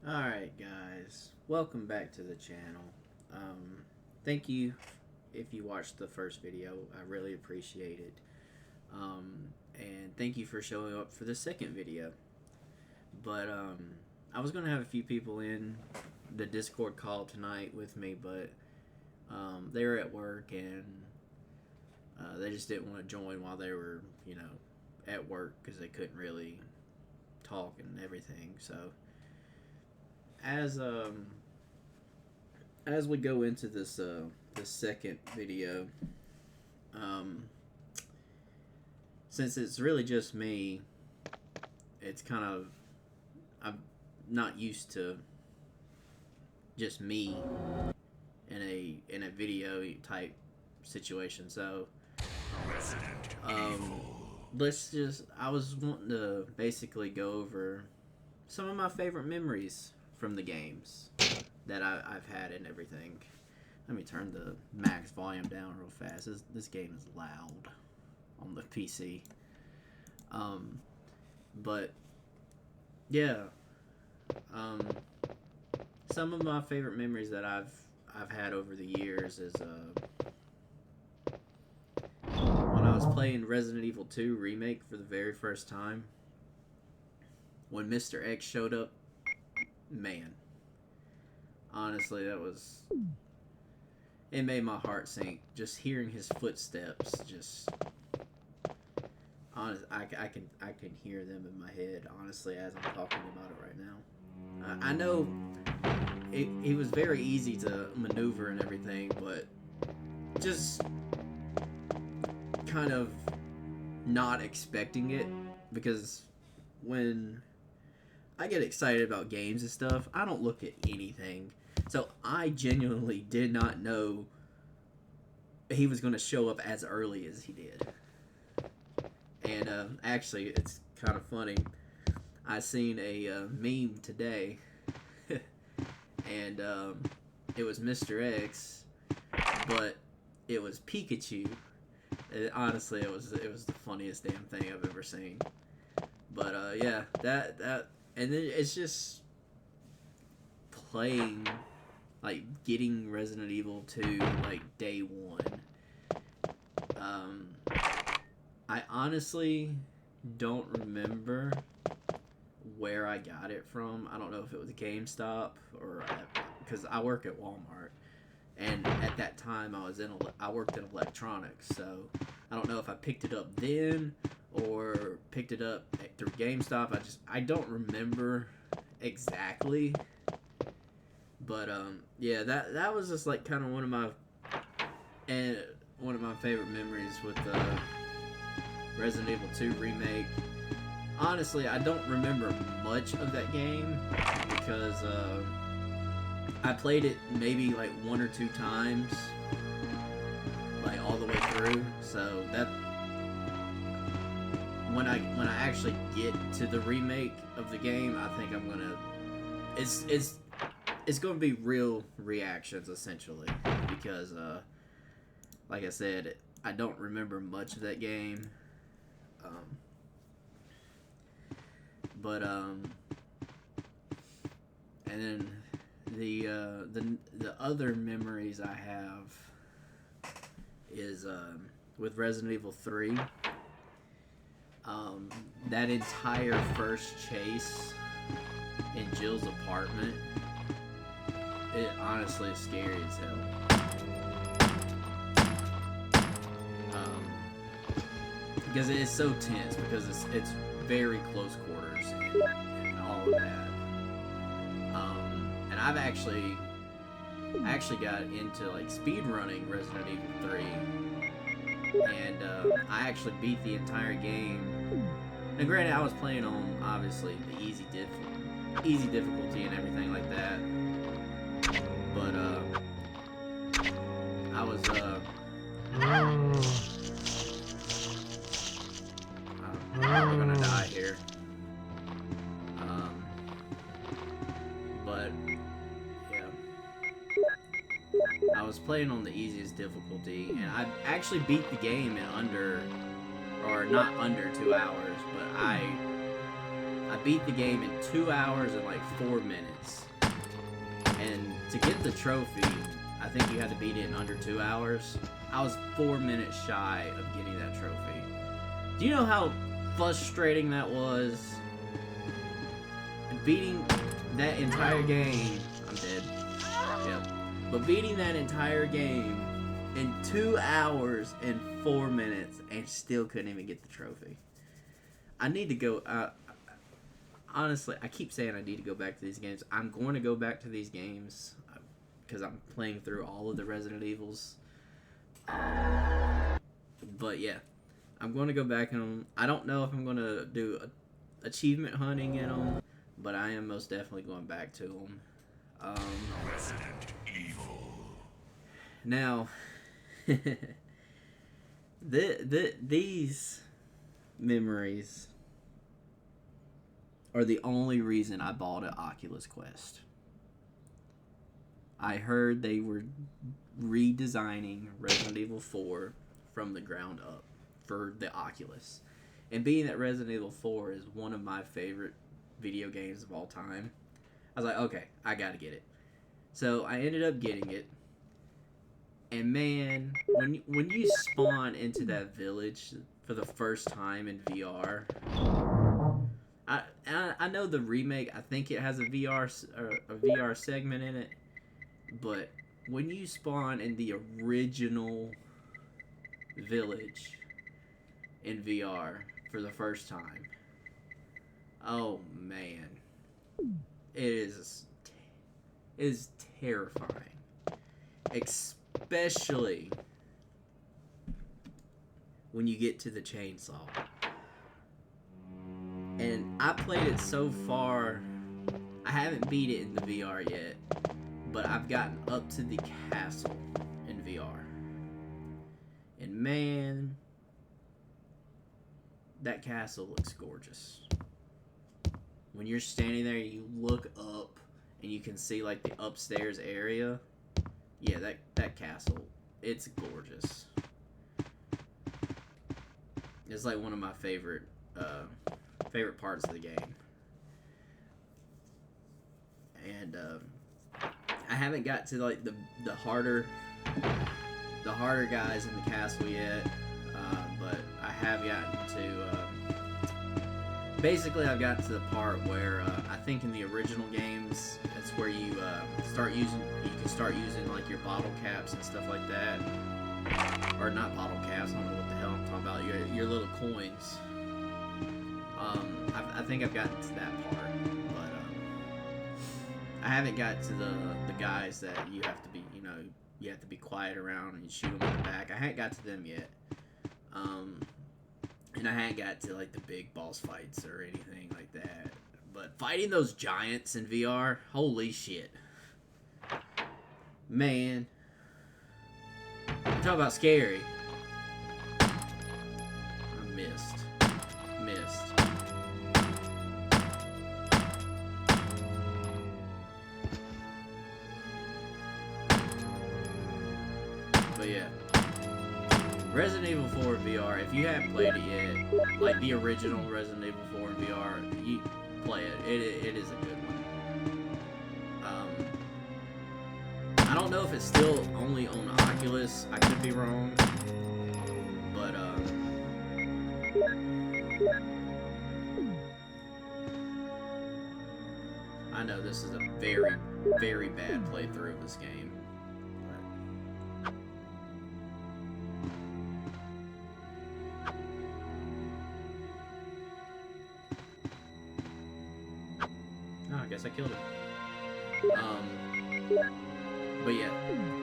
Alright guys, welcome back to the channel. Thank you if you watched the first video, I really appreciate it. And thank you for showing up for the second video. But I was going to have a few people in the Discord call tonight with me, but they were at work and they just didn't want to join while they were, at work because they couldn't really talk and everything, so as we go into this this second video, since it's really just me, it's kind of, I'm not used to just me in a video type situation, so I was wanting to basically go over some of my favorite memories from the games that I've had and everything. Let me turn the max volume down real fast. This game is loud on the PC. But yeah, some of my favorite memories that I've had over the years is when I was playing Resident Evil 2 Remake for the very first time. When Mr. X showed up, man, honestly, it made my heart sink. Just hearing his footsteps, I can hear them in my head, honestly, as I'm talking about it right now. I know it was very easy to maneuver and everything, but just kind of not expecting it, because when I get excited about games and stuff, I don't look at anything. So I genuinely did not know he was going to show up as early as he did. And actually, it's kind of funny. I seen a meme today, and it was Mr. X, but it was Pikachu. Honestly, it was the funniest damn thing I've ever seen. But yeah, that. And then it's just playing, like, getting Resident Evil 2, like, day one. I honestly don't remember where I got it from. I don't know if it was GameStop or because I work at Walmart. And at that time, I worked in electronics, so I don't know if I picked it up then or picked it up through GameStop. I don't remember exactly, but yeah, that was just like kind of one of my favorite memories with Resident Evil 2 Remake. Honestly, I don't remember much of that game because I played it maybe like one or two times, like all the way through. So that when I actually get to the remake of the game, I think I'm gonna it's gonna be real reactions essentially, because like I said, I don't remember much of that game. And then the other memories I have is with Resident Evil 3. That entire first chase in Jill's apartment, it honestly is scary as hell. Because it is so tense, because it's very close quarters and all of that. And I've actually got into like speed running Resident Evil 3, and I actually beat the entire game. Now, granted, I was playing on obviously the easy difficulty and everything like that, but I was we're gonna die here. But yeah, I was playing on the easiest difficulty, and I actually beat the game in not under 2 hours, but I I beat the game in 2 hours and like 4 minutes. And to get the trophy, I think you had to beat it in under 2 hours. I was 4 minutes shy of getting that trophy. Do you know how frustrating that was? And beating that entire game... I'm dead. Yep. But beating that entire game in 2 hours and 4 minutes and still couldn't even get the trophy. I need to go... honestly, I keep saying I need to go back to these games. I'm going to go back to these games because I'm playing through all of the Resident Evils. But yeah, I'm going to go back in them. I don't know if I'm going to do achievement hunting in them, but I am most definitely going back to them. Resident Evil. Now, these memories are the only reason I bought an Oculus Quest. I heard they were redesigning Resident Evil 4 from the ground up for the Oculus. And being that Resident Evil 4 is one of my favorite video games of all time, I was like, okay, I gotta get it. So I ended up getting it. And man, when you spawn into that village for the first time in VR... I know the remake, I think it has a VR segment in it, but when you spawn in the original village in VR for the first time, oh man, it is terrifying, especially when you get to the chainsaw. And I played it so far, I haven't beat it in the VR yet, but I've gotten up to the castle in VR. And man, that castle looks gorgeous. When you're standing there, you look up and you can see like the upstairs area. Yeah, that castle, it's gorgeous. It's like one of my favorite parts of the game. And I haven't got to like the harder guys in the castle yet, but I have gotten to basically I've gotten to the part where I think in the original games that's where you can start using like your bottle caps and stuff like that, or not bottle caps, I don't know what the hell I'm talking about, your little coins. I think I've gotten to that part, but I haven't got to the guys that you have to be, you have to be quiet around and you shoot them in the back. I haven't got to them yet, and I haven't got to like the big boss fights or anything like that. But fighting those giants in VR, holy shit, man! Talk about scary. I missed. But yeah, Resident Evil 4 in VR, if you haven't played it yet, like the original Resident Evil 4 in VR, you play it. It is a good one. I don't know if it's still only on Oculus. I could be wrong. But, I know this is a very, very bad playthrough of this game. I guess I killed it. But yeah,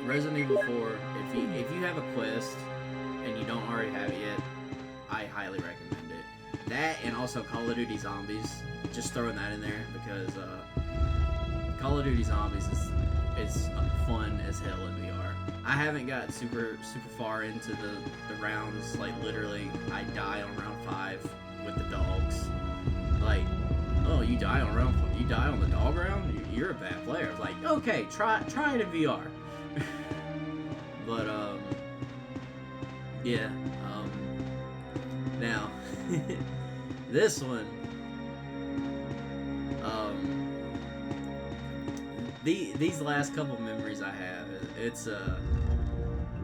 Resident Evil 4, if you have a Quest and you don't already have it yet, I highly recommend it. That and also Call of Duty Zombies, just throwing that in there because Call of Duty Zombies is fun as hell in VR. I haven't got super far into the rounds, like literally I die on round 5 with the dogs. Like, oh, you die on the dog round? You're a bad player. It's like, okay, try it in VR. But, yeah, now, this one, These last couple memories I have, it's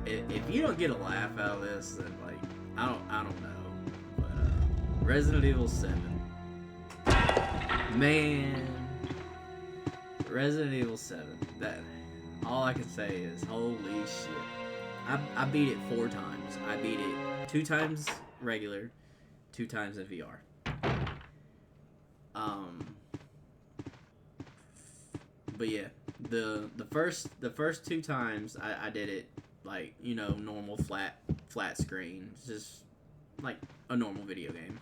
if you don't get a laugh out of this, then like I don't know, but Resident Evil 7, man, Resident Evil 7. That all I can say is holy shit. I beat it 4 times. I beat it 2 times regular, 2 times in VR. But yeah, the first 2 times I did it like, you know, normal flat screen, just like a normal video game,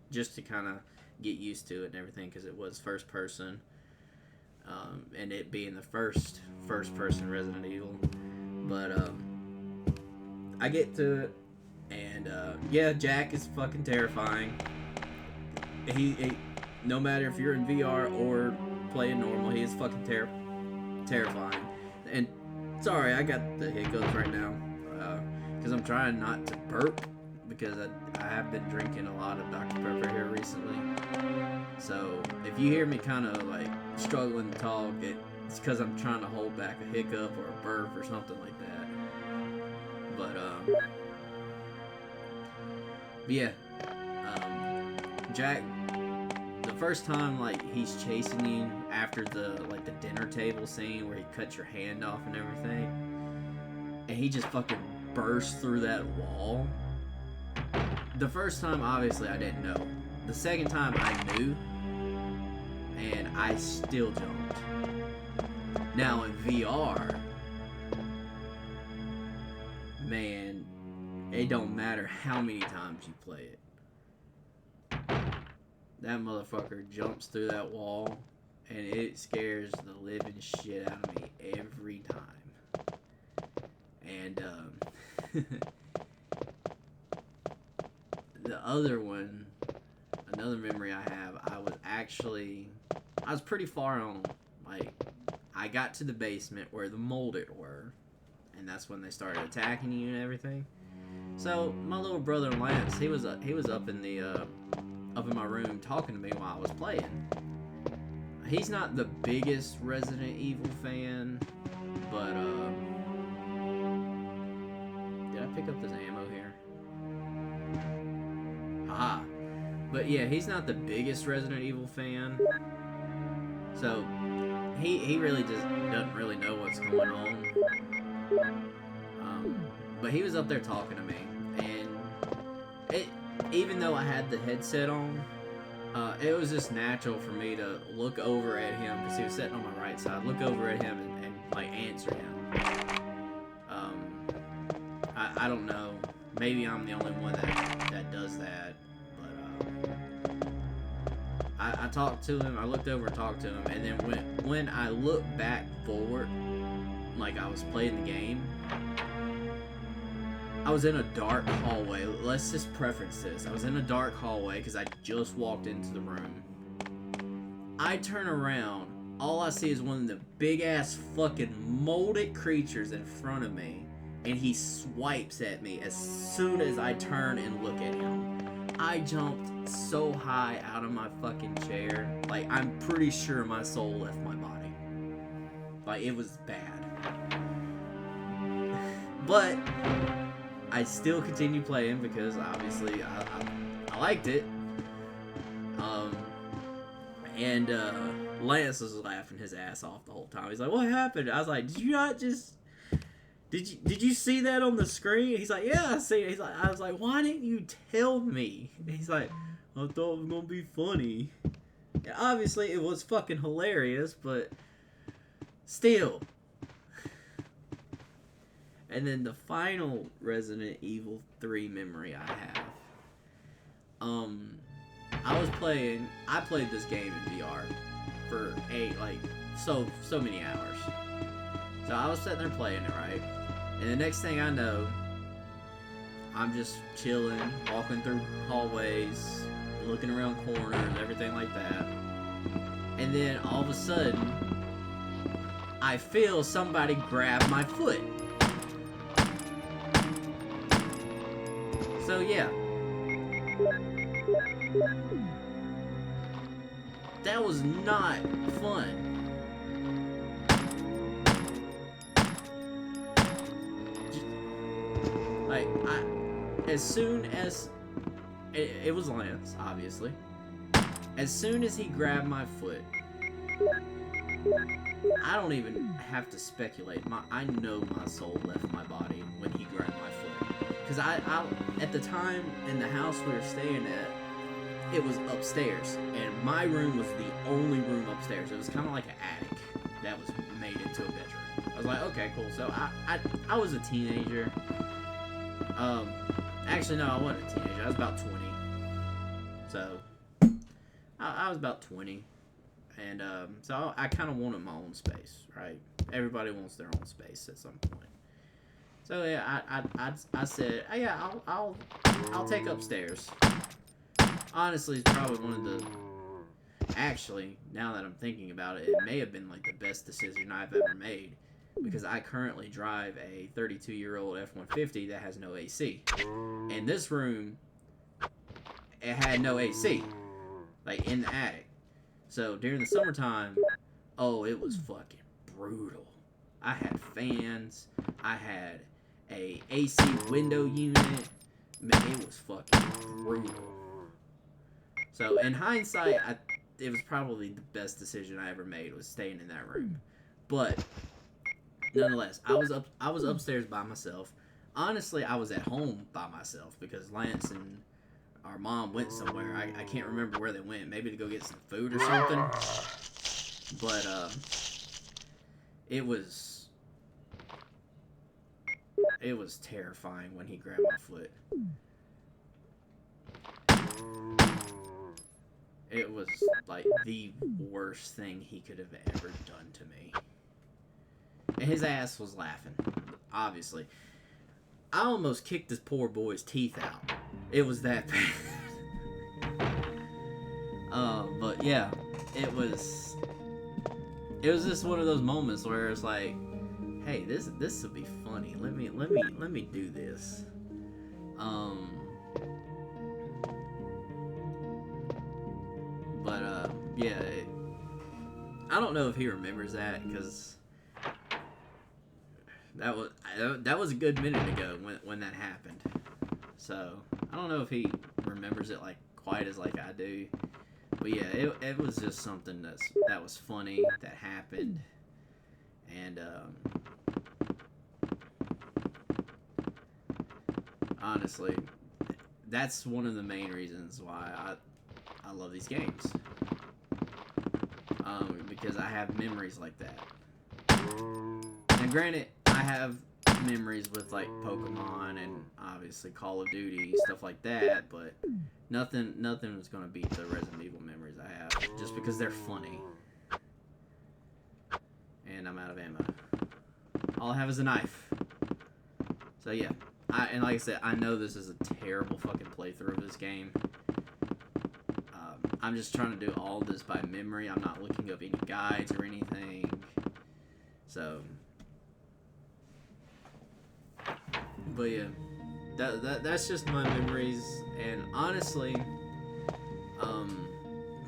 just to kind of get used to it and everything, because it was first person, and it being the first person Resident Evil. But I get to it, and yeah, Jack is fucking terrifying. He no matter if you're in VR or playing normal, he is fucking terrifying. And sorry, I got the hiccups right now, because I'm trying not to burp, because I have been drinking a lot of Dr. Pepper here recently. So if you hear me kind of like struggling to talk, it's because I'm trying to hold back a hiccup or a burp or something like that. But yeah, Jack, the first time like he's chasing you after the dinner table scene where he cuts your hand off and everything, and he just fucking bursts through that wall. The first time, obviously, I didn't know. The second time, I knew, and I still jumped. Now in VR, man, it don't matter how many times you play it. That motherfucker jumps through that wall, and it scares the living shit out of me every time. And the other one, another memory I have, I was pretty far on. Like, I got to the basement where the molded were, and that's when they started attacking you and everything. So my little brother Lance, he was up in my room talking to me while I was playing. He's not the biggest Resident Evil fan, but did I pick up this ammo here? Haha. But yeah, he's not the biggest Resident Evil fan, so he really just doesn't really know what's going on. But he was up there talking to me, and even though I had the headset on, it was just natural for me to look over at him, because he was sitting on my right side, look over at him and like answer him. I don't know, maybe I'm the only one that does that, but I talked to him, I looked over and talked to him, and then when I looked back forward, like I was playing the game, I was in a dark hallway. Let's just preference this. I was in a dark hallway because I just walked into the room. I turn around. All I see is one of the big-ass fucking molded creatures in front of me. And he swipes at me as soon as I turn and look at him. I jumped so high out of my fucking chair. Like, I'm pretty sure my soul left my body. Like, it was bad. But I still continue playing because obviously I liked it. And Lance was laughing his ass off the whole time. He's like, "What happened?" I was like, "Did you not just did you see that on the screen?" He's like, "Yeah, I see it." I was like, "Why didn't you tell me?" And he's like, "I thought it was gonna be funny." Yeah, obviously it was fucking hilarious, but still. And then the final Resident Evil 3 memory I have. I played this game in VR for so many hours. So I was sitting there playing it, right? And the next thing I know, I'm just chilling, walking through hallways, looking around corners, everything like that. And then all of a sudden, I feel somebody grab my foot. So yeah. That was not fun. Like, as soon as it was Lance, obviously. As soon as he grabbed my foot, I don't even have to speculate. I know my soul left my body when he grabbed my foot. Because I at the time in the house we were staying at, it was upstairs, and my room was the only room upstairs. It was kind of like an attic that was made into a bedroom. I was like, okay, cool. So I was a teenager. Actually, no, I wasn't a teenager. I was about 20. So I was about 20. And so I kind of wanted my own space, right? Everybody wants their own space at some point. So yeah, I said, oh, yeah, I'll take upstairs. Honestly, it's probably one of the. Actually, now that I'm thinking about it, it may have been like the best decision I've ever made, because I currently drive a 32-year-old F-150 that has no AC. And this room, it had no AC, like in the attic. So during the summertime, oh, it was fucking brutal. I had fans. I had a AC window unit. Man, it was fucking brutal. So in hindsight, it was probably the best decision I ever made, was staying in that room. But nonetheless, I was upstairs by myself. Honestly, I was at home by myself because Lance and our mom went somewhere. I can't remember where they went. Maybe to go get some food or something. But it was terrifying when he grabbed my foot. It was like the worst thing he could have ever done to me. And his ass was laughing, obviously. I almost kicked this poor boy's teeth out. It was that bad. But yeah, it was just one of those moments where it's like, hey, this will be funny. Let me do this. Yeah, I don't know if he remembers that, because that was a good minute ago when that happened. So I don't know if he remembers it like quite as like I do. But yeah, it was just something that was funny that happened, and honestly, that's one of the main reasons why I love these games. Because I have memories like that. Now, granted, I have memories with like Pokemon and obviously Call of Duty, stuff like that, but nothing was gonna beat the Resident Evil memories I have, just because they're funny. And I'm out of ammo. All I have is a knife. So yeah, and like I said, I know this is a terrible fucking playthrough of this game. I'm just trying to do all this by memory. I'm not looking up any guides or anything. So, but yeah, that's just my memories. And honestly,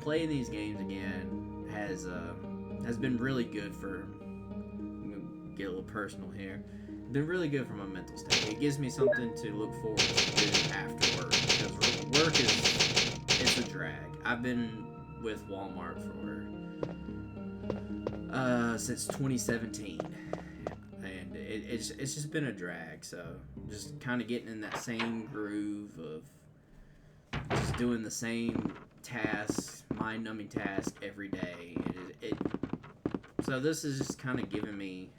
playing these games again has been really good for. I'm gonna get a little personal here. Been really good for my mental state. It gives me something to look forward to do after work, because work it's a drag. I've been with Walmart for since 2017, and it's just been a drag. So just kind of getting in that same groove of just doing the same tasks, mind-numbing task every day. So this is just kind of giving me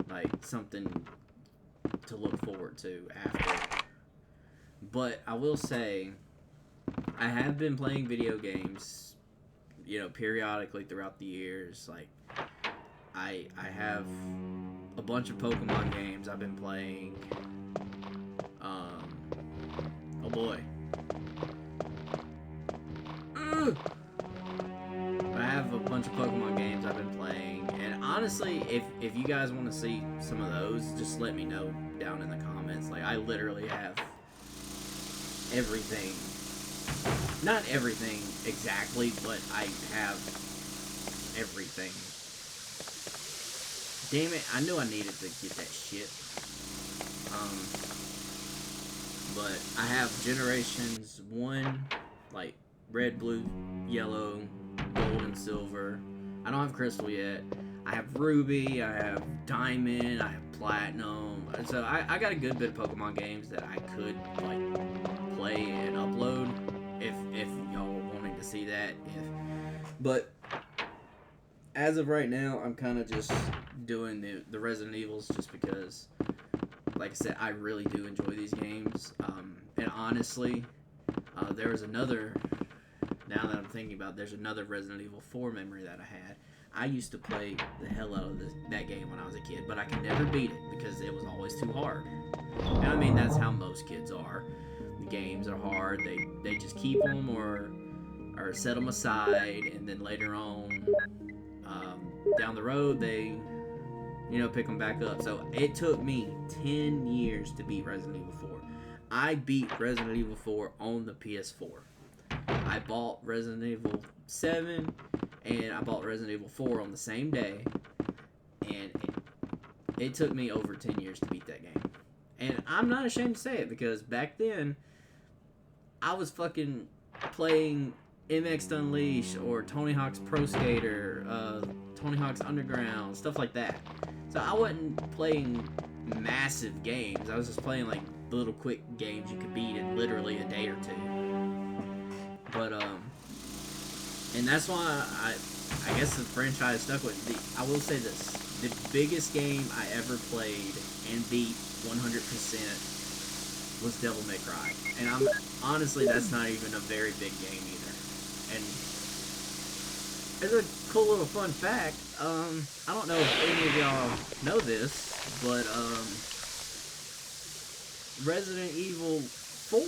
like something to look forward to after. But I will say, I have been playing video games, periodically throughout the years. Like, I have a bunch of Pokemon games I've been playing. Oh boy. I have a bunch of Pokemon games I've been playing, and honestly, if you guys want to see some of those, just let me know down in the comments. Like, I literally have everything not everything exactly, but I have everything. Damn it, I knew I needed to get that shit. But I have Generations 1, like red, blue, yellow, gold, and silver. I don't have Crystal yet. I have Ruby, I have Diamond, I have Platinum. So I got a good bit of Pokemon games that I could like play and upload if y'all were wanting to see that. But as of right now, I'm kind of just doing the Resident Evils just because, like I said, I really do enjoy these games. And honestly, there was another, now that I'm thinking about it, there's another Resident Evil 4 memory that I had. I used to play the hell out of that game when I was a kid, but I could never beat it because it was always too hard. And I mean, that's how most kids are. The games are hard. They just keep them or set them aside, and then later on, down the road, they, pick them back up. So it took me 10 years to beat Resident Evil 4. I beat Resident Evil 4 on the PS4. I bought Resident Evil 7 and I bought Resident Evil 4 on the same day, and it took me over 10 years to beat that game. And I'm not ashamed to say it, because back then I was fucking playing MX Unleashed or Tony Hawk's Pro Skater, Tony Hawk's Underground, stuff like that. So I wasn't playing massive games. I was just playing like little quick games you could beat in literally a day or two. But and that's why I guess the franchise stuck with me. I will say this: the biggest game I ever played and beat 100% was Devil May Cry. And honestly, that's not even a very big game either. And as a cool little fun fact, I don't know if any of y'all know this, but Resident Evil 4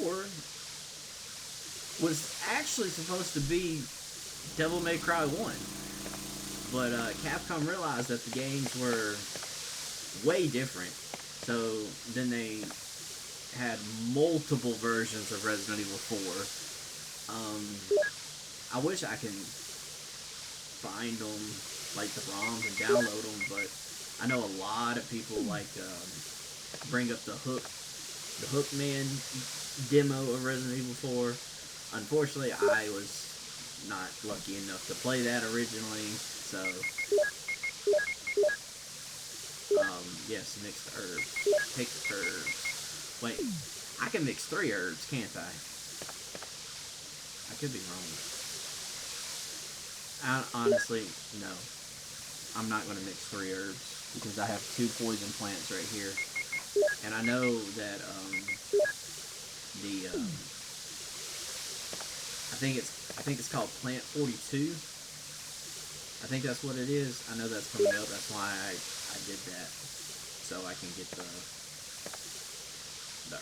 was actually supposed to be Devil May Cry 1. But Capcom realized that the games were way different. So then they had multiple versions of Resident Evil 4. I wish I can find them, like the ROMs, and download them, but I know a lot of people like bring up the Hookman demo of Resident Evil 4. Unfortunately, I was not lucky enough to play that originally, so yes, mixed herbs. Take herbs. Wait, I can mix 3 herbs, can't I? I could be wrong. Honestly, no. I'm not going to mix 3 herbs because I have 2 poison plants right here. And I know that I think it's called Plant 42. I think that's what it is. I know that's coming up. That's why I did that, so I can get the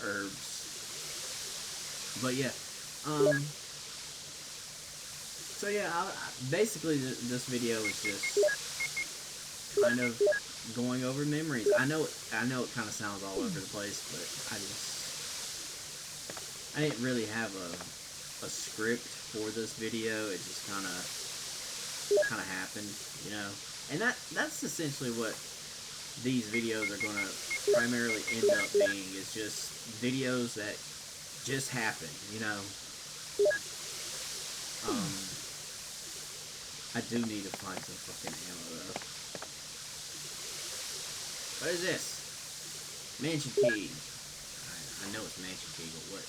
herbs. But yeah, so yeah, basically this video is just kind of going over memories. I know it kind of sounds all over the place, but I didn't really have a script for this video. It just kind of happened, and that's essentially what these videos are going to primarily end up being, is just videos that just happen, I do need to find some fucking ammo though. What is this? Mansion key. I know it's mansion key, but what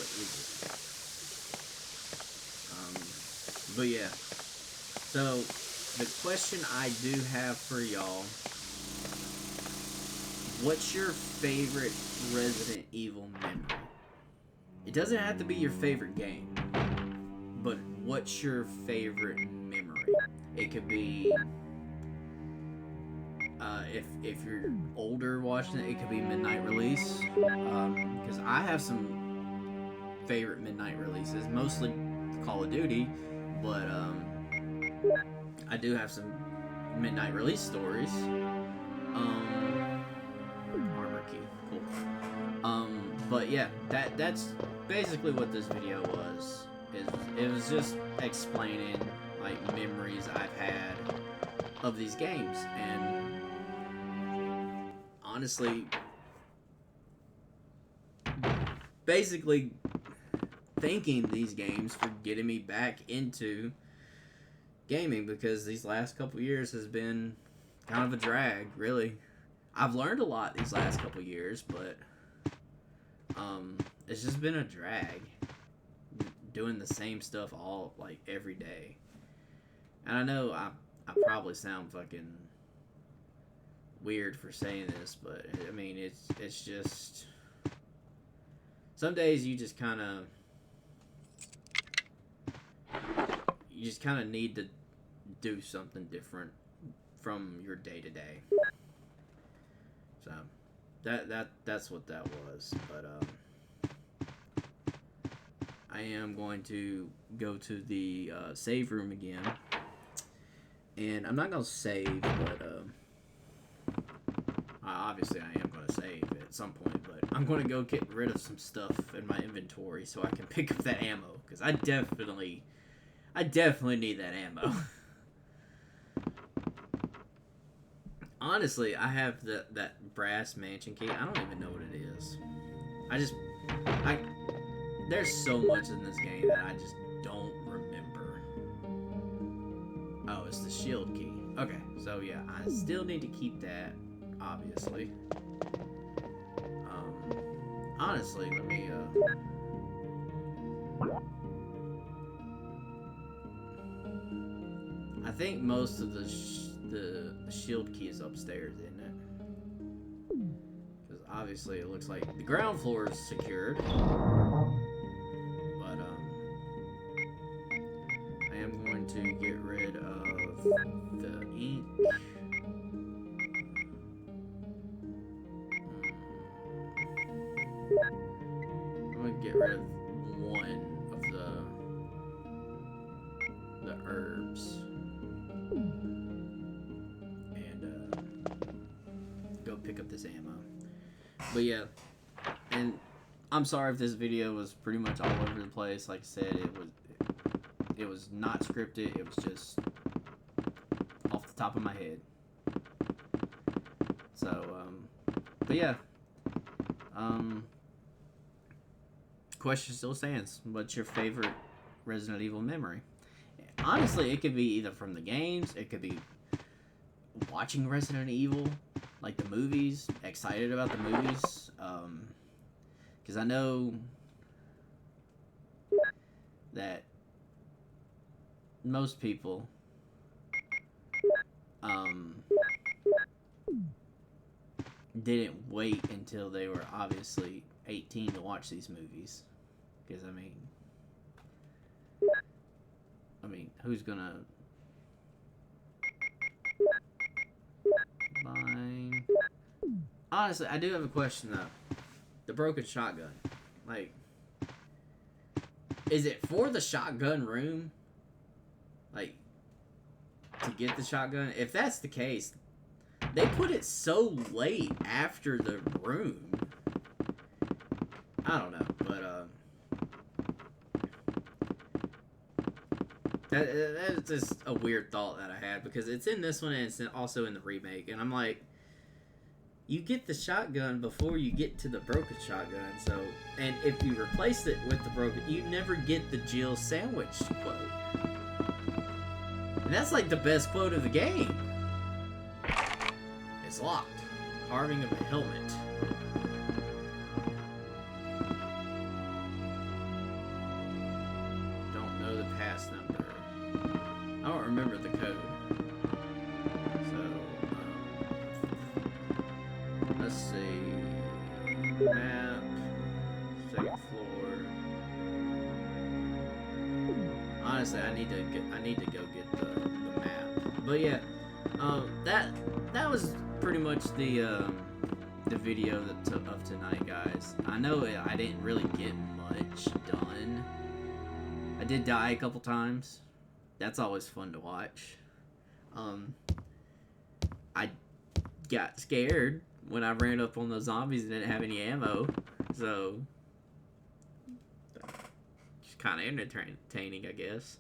is it? But yeah. So the question I do have for y'all: what's your favorite Resident Evil memory? It doesn't have to be your favorite game, but what's your favorite memory? It could be if you're older watching it, it could be midnight release, because I have some favorite midnight releases, mostly Call of Duty, but I do have some midnight release stories. Armor key, cool. But But yeah, that's basically what this video was. It was just explaining like memories I've had of these games, and honestly, basically thanking these games for getting me back into gaming, because these last couple years has been kind of a drag, really. I've learned a lot these last couple years, but it's just been a drag doing the same stuff all like every day. And I know I probably sound fucking weird for saying this, but I mean it's just some days you just kind of need to do something different from your day to day. So that's what that was. But I am going to go to the save room again, and I'm not gonna save, but obviously I am gonna save at some point. But I'm gonna go get rid of some stuff in my inventory so I can pick up that ammo, because I definitely need that ammo. Honestly, I have that brass mansion key. I don't even know what it is. There's so much in this game that I just don't remember. Oh, it's the shield key. Okay, so yeah, I still need to keep that, obviously. Honestly, let me, I think most of the shield key is upstairs, isn't it? Because obviously it looks like the ground floor is secured. But, I am going to get rid of the ink. I'm going to get rid of one of the herbs. And, go pick up this ammo. But yeah, and I'm sorry if this video was pretty much all over the place. Like I said, it was not scripted. It was just off the top of my head. So, but yeah, question still stands. What's your favorite Resident Evil memory? Honestly, it could be either from the games, it could be watching Resident Evil, like the movies, excited about the movies, because I know that most people didn't wait until they were obviously 18 to watch these movies, because I mean, who's gonna buy? Honestly, I do have a question though. The broken shotgun, like, is it for the shotgun room? Like, to get the shotgun? If that's the case, they put it so late after the room. I don't know, but that's just a weird thought that I had, because it's in this one and it's also in the remake, and I'm like, you get the shotgun before you get to the broken shotgun, so, and if you replace it with the broken, you never get the Jill sandwich quote. And that's like the best quote of the game. It's locked. Carving of a helmet. Don't know the pass number. I don't remember the code. So, let's see. Map. Second floor. Honestly, I need to go get the map. But yeah, that was pretty much the video of tonight, guys. I know I didn't really get much done. I did die a couple times. That's always fun to watch. I got scared when I ran up on those zombies and didn't have any ammo. So, kind of entertaining, I guess.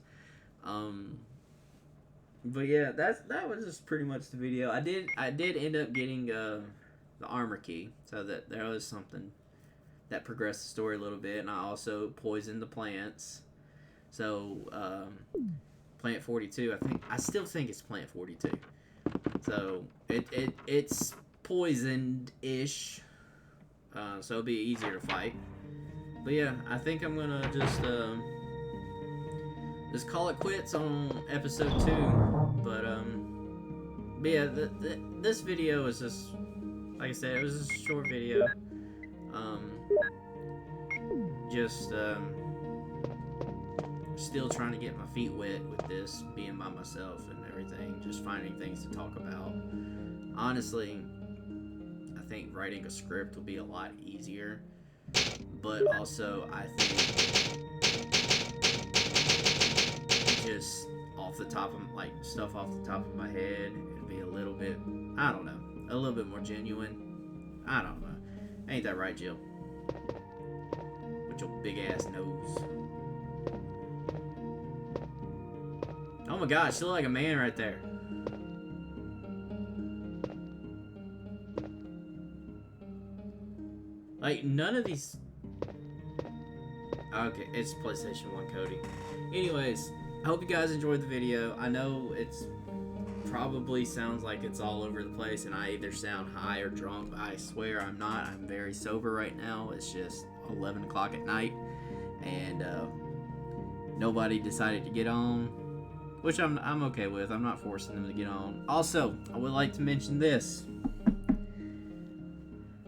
But yeah, that was just pretty much the video. I did end up getting the armor key, so that there was something that progressed the story a little bit, and I also poisoned the plants. So plant 42, I still think it's plant 42. So it's poisoned ish. So it'll be easier to fight. But yeah, I think I'm gonna just call it quits on episode 2. But yeah, this video is just, like I said, it was just a short video. Still trying to get my feet wet with this, being by myself and everything, just finding things to talk about. Honestly, I think writing a script will be a lot easier, but also I think just off the top of stuff off the top of my head, it'd be a little bit, I don't know, a little bit more genuine. I don't know. Ain't that right, Jill? With your big ass nose. Oh my gosh, you look like a man right there. Like, none of these... Okay, it's PlayStation 1, Cody. Anyways, I hope you guys enjoyed the video. I know it's probably sounds like it's all over the place and I either sound high or drunk. I swear I'm not. I'm very sober right now. It's just 11 o'clock at night. And nobody decided to get on, which I'm okay with. I'm not forcing them to get on. Also, I would like to mention this.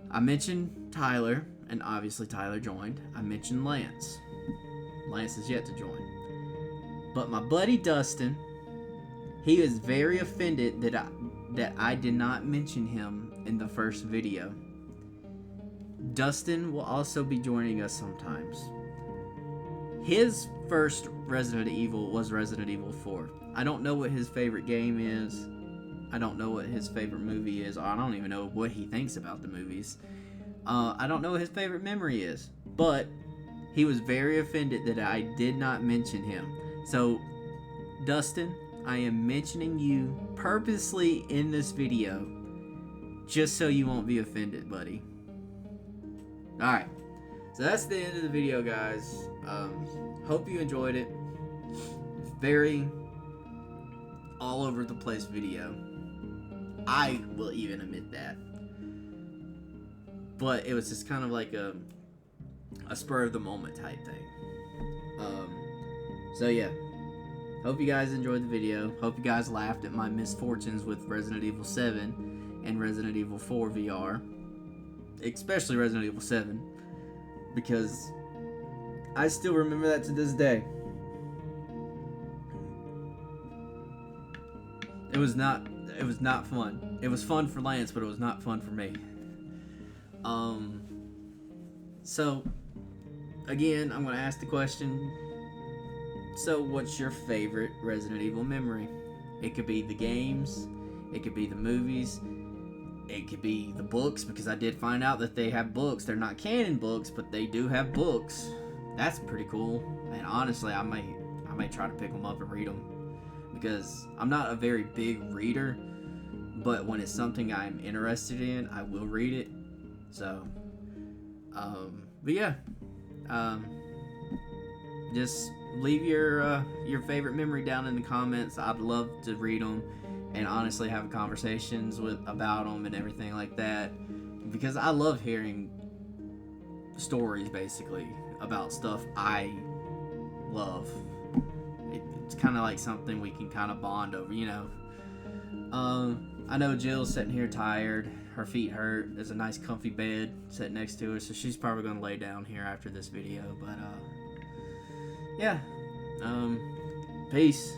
I mentioned Tyler, and obviously Tyler joined. I mentioned Lance. Lance is yet to join. But my buddy Dustin, he was very offended that I did not mention him in the first video. Dustin will also be joining us sometimes. His first Resident Evil was Resident Evil 4. I don't know what his favorite game is. I don't know what his favorite movie is. I don't even know what he thinks about the movies. I don't know what his favorite memory is. But he was very offended that I did not mention him. So, Dustin, I am mentioning you purposely in this video just so you won't be offended, buddy. Alright. So that's the end of the video, guys. Hope you enjoyed it. Very all over the place video. I will even admit that. But it was just kind of like a spur of the moment type thing. So yeah. Hope you guys enjoyed the video. Hope you guys laughed at my misfortunes with Resident Evil 7 and Resident Evil 4 VR. Especially Resident Evil 7. Because I still remember that to this day. It was not fun. It was fun for Lance, but it was not fun for me. So again, I'm gonna ask the question. So what's your favorite Resident Evil memory? It could be the games, it could be the movies, it could be the books, because I did find out that they have books. They're not canon books, but they do have books. That's pretty cool. And honestly, I may try to pick them up and read them, because I'm not a very big reader, but when it's something I'm interested in, I will read it. So, but yeah, just leave your favorite memory down in the comments. I'd love to read them and honestly have conversations about them and everything like that, because I love hearing stories basically about stuff I love. It's kind of like something we can kind of bond over, you know. I know Jill's sitting here tired. Her feet hurt. There's a nice comfy bed sitting next to her, so she's probably going to lay down here after this video. But, yeah. Peace.